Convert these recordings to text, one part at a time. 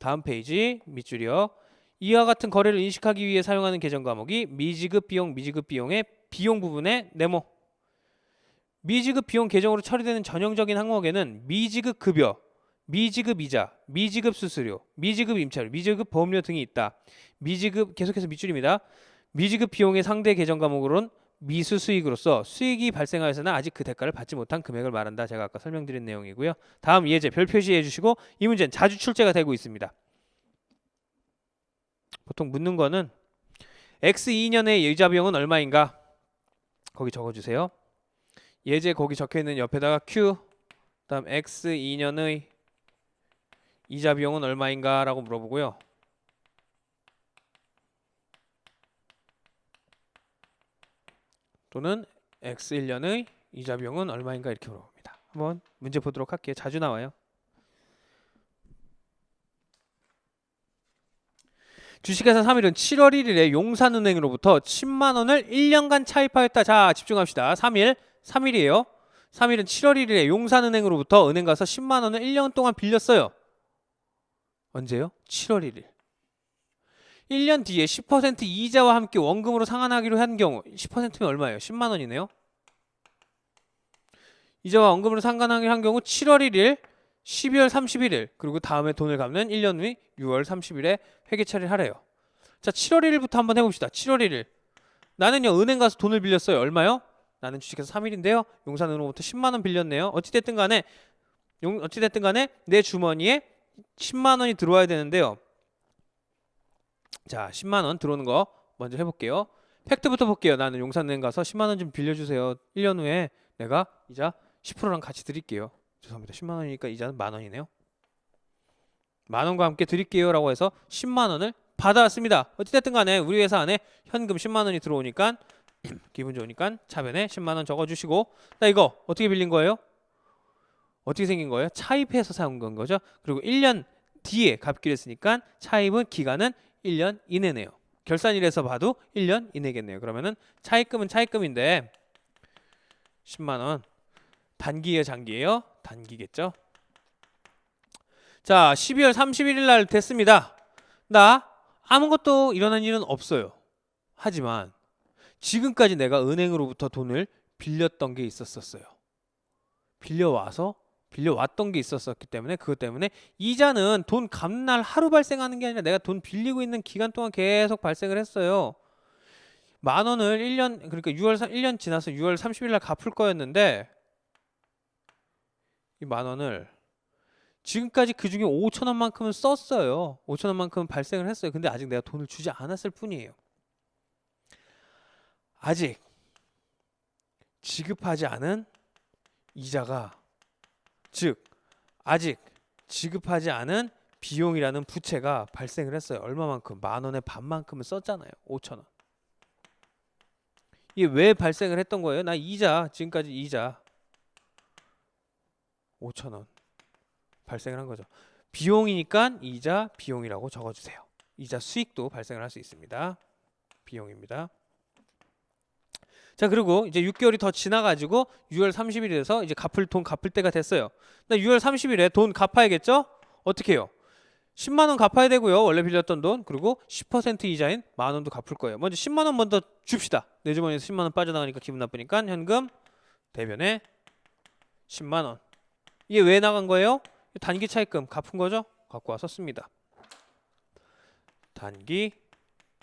다음 페이지 밑줄이요. 이와 같은 거래를 인식하기 위해 사용하는 계정 과목이 미지급 비용, 미지급 비용의 비용 부분의 네모. 미지급 비용 계정으로 처리되는 전형적인 항목에는 미지급 급여, 미지급 이자, 미지급 수수료, 미지급 임차료, 미지급 보험료 등이 있다. 미지급 계속해서 밑줄입니다. 미지급 비용의 상대 계정 과목으로는 미수 수익으로서 수익이 발생하여서는 아직 그 대가를 받지 못한 금액을 말한다. 제가 아까 설명드린 내용이고요. 다음 예제 별 표시해 주시고 이 문제는 자주 출제가 되고 있습니다. 보통 묻는 거는 X 2년의 이자 비용은 얼마인가? 거기 적어주세요. 예제 거기 적혀있는 옆에다가 Q 다음 X 2년의 이자 비용은 얼마인가 라고 물어보고요. 또는 X 1년의 이자 비용은 얼마인가 이렇게 물어봅니다. 한번 문제 보도록 할게요. 자주 나와요. 주식회사 3일은 7월 1일에 용산은행으로부터 10만원을 1년간 차입하였다. 자, 집중합시다. 3일이에요. 3일은 7월 1일에 용산은행으로부터 은행 가서 10만원을 1년 동안 빌렸어요. 언제요? 7월 1일. 1년 뒤에 10% 이자와 함께 원금으로 상환하기로 한 경우 10%면 얼마예요? 10만원이네요. 이자와 원금으로 상환하기로 한 경우 7월 1일, 12월 31일 그리고 다음에 돈을 갚는 1년 후 6월 30일에 회계 처리를 하래요. 자, 7월 1일부터 한번 해봅시다. 7월 1일 나는요 은행 가서 돈을 빌렸어요. 얼마요? 나는 주식회사 3일인데요 용산은행으로부터 10만원 빌렸네요. 어찌됐든 간에 내 주머니에 10만원이 들어와야 되는데요. 자, 10만원 들어오는 거 먼저 해볼게요. 팩트부터 볼게요. 나는 용산은행 가서 10만원 좀 빌려주세요. 1년 후에 내가 이자 10%랑 같이 드릴게요. 죄송합니다. 10만원이니까 이자는 만원이네요. 만원과 함께 드릴게요 라고 해서 10만원을 받아왔습니다. 어찌됐든 간에 우리 회사 안에 현금 10만원이 들어오니까 기분 좋으니까 차변에 10만원 적어주시고, 나 이거 어떻게 빌린 거예요? 어떻게 생긴 거예요? 차입해서 사온 건 거죠. 그리고 1년 뒤에 갚기로 했으니까 차입은 기간은 1년 이내네요. 결산일에서 봐도 1년 이내겠네요. 그러면은 차입금은 차입금인데 10만원 단기예요, 장기예요? 단기겠죠. 자, 12월 31일 날 됐습니다. 나 아무것도 일어난 일은 없어요. 하지만 지금까지 내가 은행으로부터 돈을 빌렸던 게 있었어요. 빌려왔던 게 있었기 때문에 그것 때문에 이자는 돈 갚는 날 하루 발생하는 게 아니라 내가 돈 빌리고 있는 기간 동안 계속 발생을 했어요. 만원을 1년 그러니까 1년 지나서 6월 30일 날 갚을 거였는데 이 만원을 지금까지 그 중에 5천원만큼은 썼어요. 5천원만큼은 발생을 했어요. 근데 아직 내가 돈을 주지 않았을 뿐이에요. 아직 지급하지 않은 이자가, 즉 아직 지급하지 않은 비용이라는 부채가 발생을 했어요. 얼마만큼? 만원의 반만큼은 썼잖아요. 5천원. 이게 왜 발생을 했던 거예요? 나 이자, 지금까지 이자 5천원 발생을 한 거죠. 비용이니까 이자 비용이라고 적어주세요. 이자 수익도 발생을 할 수 있습니다. 비용입니다. 자, 그리고 이제 6개월이 더 지나가지고 6월 30일에서 이제 돈 갚을 때가 됐어요. 나 6월 30일에 돈 갚아야겠죠? 어떻게 해요? 10만원 갚아야 되고요. 원래 빌렸던 돈. 그리고 10% 이자인 만원도 갚을 거예요. 먼저 10만원 먼저 줍시다. 내 주머니에서 10만원 빠져나가니까 기분 나쁘니까 현금 대변에 10만원. 이게 왜 나간 거예요? 단기 차입금 갚은 거죠? 갖고 와서 씁니다. 단기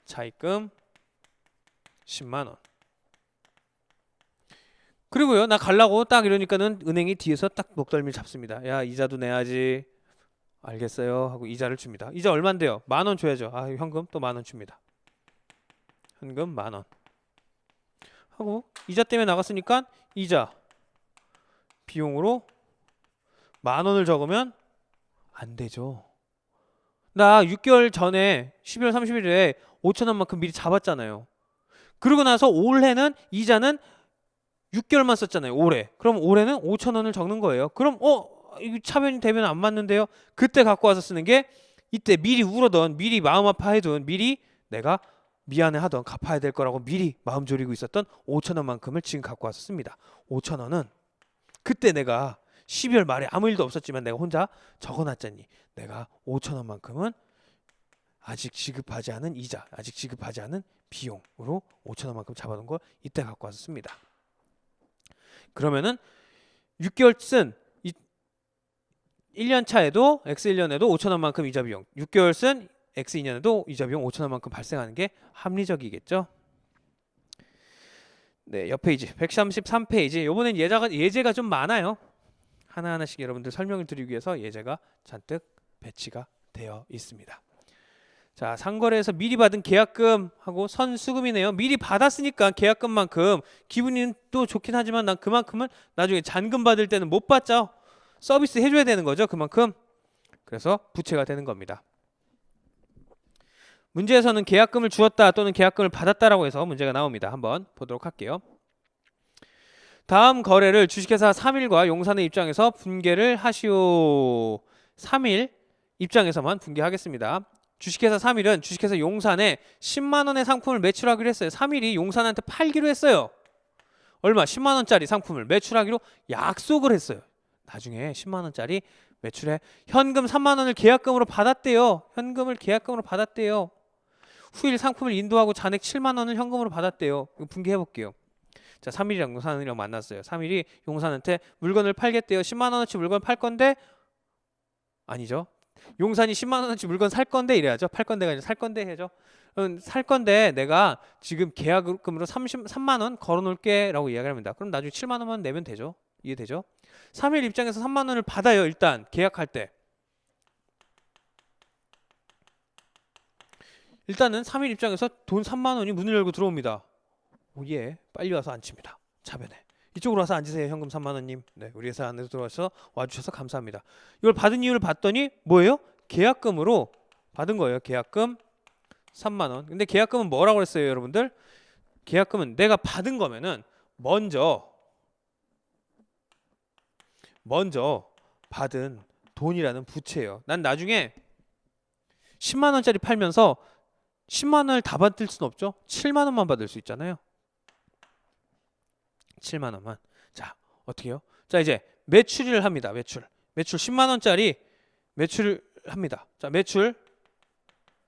차입금 10만원. 그리고요, 나 갈라고 딱 이러니까는 은행이 뒤에서 딱 목덜미를 잡습니다. 야, 이자도 내야지. 알겠어요 하고 이자를 줍니다. 이자 얼만데요? 만원 줘야죠. 아, 현금 또 만원 줍니다. 현금 만원 하고 이자 때문에 나갔으니까 이자 비용으로 만원을 적으면 안 되죠. 나 6개월 전에 12월 30일에 5천원만큼 미리 잡았잖아요. 그러고 나서 올해는 이자는 6개월만 썼잖아요. 올해. 그럼 올해는 5천원을 적는 거예요. 그럼 이거 차변이 대변 안 맞는데요. 그때 갖고 와서 쓰는 게 이때 미리 울어던, 미리 마음 아파해둔, 미리 내가 미안해하던, 갚아야 될 거라고 미리 마음 졸이고 있었던 5천원만큼을 지금 갖고 와서 씁니다. 5천원은 그때 내가 12월 말에 아무 일도 없었지만 내가 혼자 적어놨잖니. 내가 5,000원만큼은 아직 지급하지 않은 이자, 아직 지급하지 않은 비용으로 5,000원만큼 잡아놓은 걸 이때 갖고 와서 씁니다. 그러면은 6개월 쓴 1년 차에도 X1년에도 5,000원만큼 이자 비용, 6개월 쓴 X2년에도 이자 비용 5,000원만큼 발생하는 게 합리적이겠죠. 네, 옆 페이지 133페이지. 이번엔 예제가 좀 많아요. 하나하나씩 여러분들 설명을 드리기 위해서 예제가 잔뜩 배치가 되어 있습니다. 자, 상거래에서 미리 받은 계약금하고 선수금이네요. 미리 받았으니까 계약금만큼 기분이 또 좋긴 하지만 난 그만큼은 나중에 잔금 받을 때는 못 받죠. 서비스 해줘야 되는 거죠. 그만큼. 그래서 부채가 되는 겁니다. 문제에서는 계약금을 주었다 또는 계약금을 받았다라고 해서 문제가 나옵니다. 한번 보도록 할게요. 다음 거래를 주식회사 3일과 용산의 입장에서 분개를 하시오. 3일 입장에서만 분개하겠습니다. 주식회사 3일은 주식회사 용산에 10만원의 상품을 매출하기로 했어요. 3일이 용산한테 팔기로 했어요. 얼마? 10만원짜리 상품을 매출하기로 약속을 했어요. 나중에 10만원짜리 매출에 현금 3만원을 계약금으로 받았대요. 현금을 계약금으로 받았대요. 후일 상품을 인도하고 잔액 7만원을 현금으로 받았대요. 이거 분개해 볼게요. 자, 3일이랑 용산이랑 만났어요. 3일이 용산한테 물건을 팔겠대요. 10만원어치 물건 팔 건데, 아니죠. 용산이 10만원어치 물건 살 건데 이래야죠. 팔 건데가 아니라 살 건데 해야죠. 살 건데 내가 지금 계약금으로 3만원 걸어놓을게 라고 이야기를 합니다. 그럼 나중에 7만원만 내면 되죠. 이해되죠? 3일 입장에서 3만원을 받아요. 일단 계약할 때. 일단은 3일 입장에서 돈 3만원이 문을 열고 들어옵니다. 오예, 빨리 와서 앉힙니다. 차변에. 이쪽으로 와서 앉으세요. 현금 3만원님. 네, 우리 회사 안에서 들어와서 와주셔서 감사합니다. 이걸 받은 이유를 봤더니 뭐예요? 계약금으로 받은 거예요. 계약금 3만원. 근데 계약금은 뭐라고 그랬어요, 여러분들? 계약금은 내가 받은 거면은 먼저 받은 돈이라는 부채예요. 난 나중에 10만원짜리 팔면서 10만원을 다 받을 수는 없죠. 7만원만 받을 수 있잖아요. 7만원만. 자, 어떻게 해요? 자, 이제 매출을 합니다. 매출 10만원짜리 매출을 합니다. 자, 매출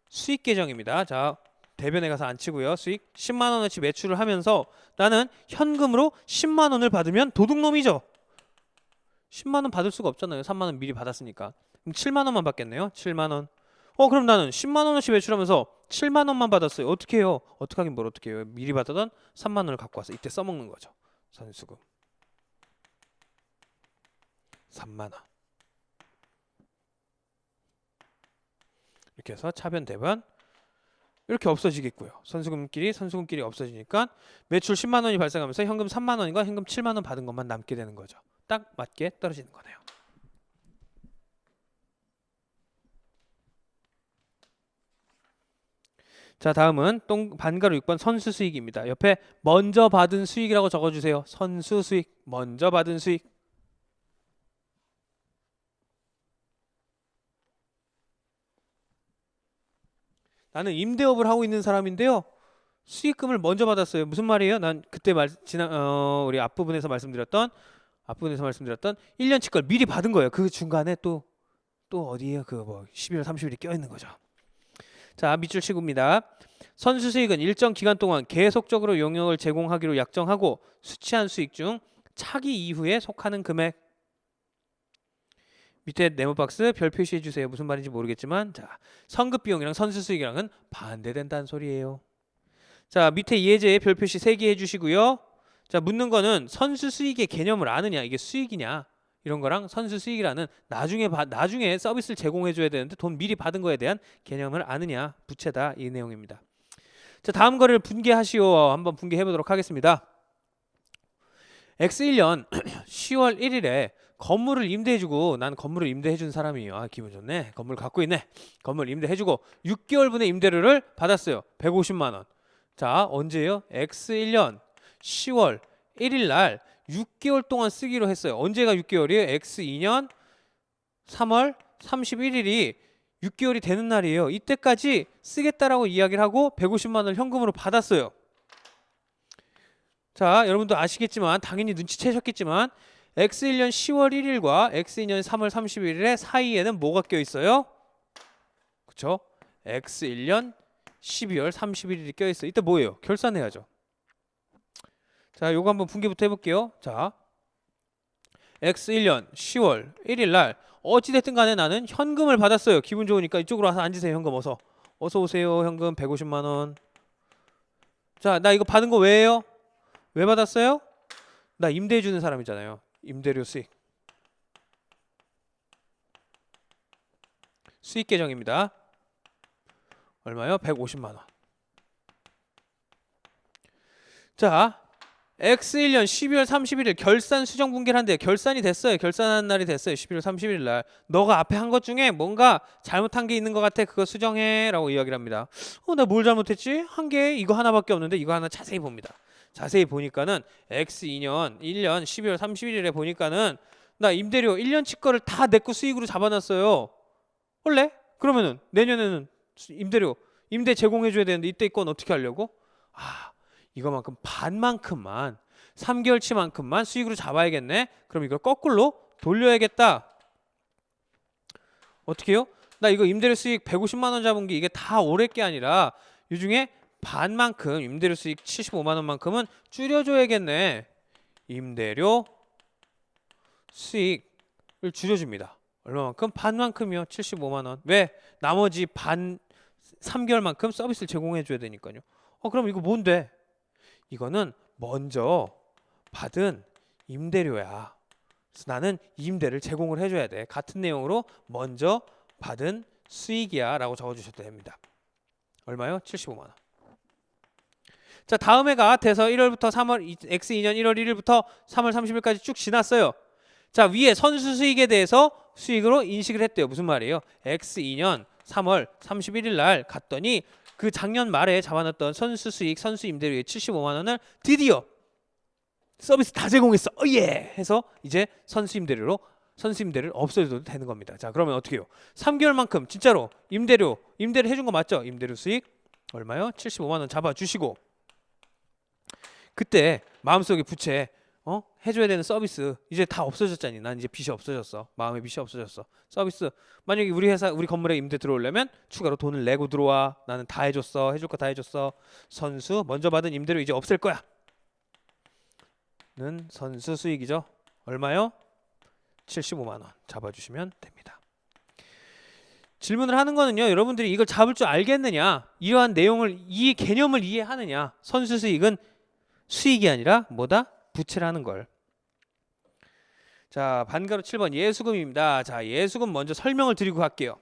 수익 계정입니다. 자, 대변에 가서 안 치고요. 수익 10만원어치 매출을 하면서 나는 현금으로 10만원을 받으면 도둑놈이죠. 10만원 받을 수가 없잖아요. 3만원 미리 받았으니까. 그럼 7만원만 받겠네요. 7만원. 그럼 나는 10만원어치 매출하면서 7만원만 받았어요. 어떻게 해요? 어떻게 하긴 뭘 어떻게 해요? 미리 받았던 3만원을 갖고 와서 이때 써먹는 거죠. 선수금 3만원. 이렇게 해서 차변 대변 이렇게 없어지겠고요. 선수금끼리 없어지니까 매출 10만원이 발생하면서 현금 3만원과 현금 7만원 받은 것만 남게 되는 거죠. 딱 맞게 떨어지는 거네요. 자, 다음은 반가로 6번 선수수익입니다. 옆에 먼저 받은 수익이라고 적어주세요. 선수수익, 먼저 받은 수익. 나는 임대업을 하고 있는 사람인데요. 수익금을 먼저 받았어요. 무슨 말이에요? 난 그때 우리 앞부분에서 말씀드렸던 1년치 걸 미리 받은 거예요. 그 중간에 또 어디에요? 12월 30일이 껴있는 거죠. 자, 밑줄 치고입니다. 선수수익은 일정 기간 동안 계속적으로 용역을 제공하기로 약정하고 수취한 수익 중 차기 이후에 속하는 금액. 밑에 네모박스 별 표시해 주세요. 무슨 말인지 모르겠지만, 자, 선급비용이랑 선수수익이랑은 반대된다는 소리예요. 자, 밑에 예제에 별 표시 3개 해주시고요. 자, 묻는 거는 선수수익의 개념을 아느냐, 이게 수익이냐 이런 거랑 선수수익이라는 나중에 서비스를 제공해줘야 되는데 돈 미리 받은 거에 대한 개념을 아느냐, 부채다, 이 내용입니다. 자, 다음 거래를 분개하시오. 한번 분개해 보도록 하겠습니다. X1년 10월 1일에 건물을 임대해주고, 난 건물을 임대해준 사람이에요. 아, 기분 좋네. 건물 갖고 있네. 건물 임대해주고 6개월분의 임대료를 받았어요. 150만원. 자, 언제예요? X1년 10월 1일 날 6개월 동안 쓰기로 했어요. 언제가 6개월이에요? X2년 3월 31일이 6개월이 되는 날이에요. 이때까지 쓰겠다라고 이야기를 하고 150만원을 현금으로 받았어요. 자, 여러분도 아시겠지만, 당연히 눈치채셨겠지만 X1년 10월 1일과 X2년 3월 31일의 사이에는 뭐가 껴 있어요? 그쵸? X1년 12월 31일이 껴 있어요. 이때 뭐예요? 결산해야죠. 자, 요거 한번 분기부터 해볼게요. 자, X1년 10월 1일 날 어찌됐든 간에 나는 현금을 받았어요. 기분 좋으니까 이쪽으로 와서 앉으세요. 현금 어서. 어서 오세요. 현금 150만 원. 자, 나 이거 받은 거 왜예요? 왜 받았어요? 나 임대해 주는 사람이잖아요. 임대료 수익. 수익 계정입니다. 얼마요? 150만 원. 자, X1년 12월 31일 결산 수정 분기를 한대. 결산이 됐어요. 결산하는 날이 됐어요. 11월 31일 날. 너가 앞에 한 것 중에 뭔가 잘못한 게 있는 것 같아. 그거 수정해 라고 이야기를 합니다. 나 뭘 잘못했지? 한 게 이거 하나밖에 없는데 이거 하나 자세히 봅니다. 자세히 보니까는 X2년 1년 12월 31일에 보니까는 나 임대료 1년치 거를 다 내 거 수익으로 잡아놨어요. 원래? 그러면은 내년에는 임대 제공해줘야 되는데 이때 건 어떻게 하려고? 이거만큼 반만큼만 3개월치만큼만 수익으로 잡아야겠네. 그럼 이걸 거꾸로 돌려야겠다. 어떻게 해요? 나 이거 임대료 수익 150만 원 잡은 게 이게 다 올해 게 아니라 이 중에 반만큼 임대료 수익 75만 원만큼은 줄여줘야겠네. 임대료 수익을 줄여줍니다. 얼마만큼? 반만큼이요. 75만 원. 왜? 나머지 반 3개월만큼 서비스를 제공해줘야 되니까요. 그럼 이거 뭔데? 이거는 먼저 받은 임대료야. 그래서 나는 임대를 제공을 해줘야 돼. 같은 내용으로 먼저 받은 수익이야 라고 적어주셔도 됩니다. 얼마요? 75만 원. 자, 다음 해가 돼서 1월부터 3월 X2년 1월 1일부터 3월 30일까지 쭉 지났어요. 자, 위에 선수 수익에 대해서 수익으로 인식을 했대요. 무슨 말이에요? X2년 3월 31일 날 갔더니 그 작년 말에 잡아놨던 선수 수익, 선수 임대료의 75만 원을 드디어 서비스 다 제공했어. 예! 해서 이제 선수 임대료를 없애줘도 되는 겁니다. 자, 그러면 어떻게 해요? 3개월만큼 진짜로 임대를 해준 거 맞죠? 임대료 수익 얼마요? 75만 원 잡아주시고 그때 마음속에 부채 해줘야 되는 서비스 이제 다 없어졌잖니. 난 이제 빚이 없어졌어. 마음의 빚이 없어졌어. 서비스 만약에 우리 건물에 임대 들어오려면 추가로 돈을 내고 들어와. 나는 다 해줬어. 해줄 거 다 해줬어. 선수 먼저 받은 임대료 이제 없앨 거야. 는 선수 수익이죠. 얼마요? 75만 원 잡아주시면 됩니다. 질문을 하는 거는요. 여러분들이 이걸 잡을 줄 알겠느냐. 이러한 내용을 이 개념을 이해하느냐. 선수 수익은 수익이 아니라 뭐다? 부채라는 걸. 자, 반가로 7번 예수금입니다. 자, 예수금 먼저 설명을 드리고 갈게요.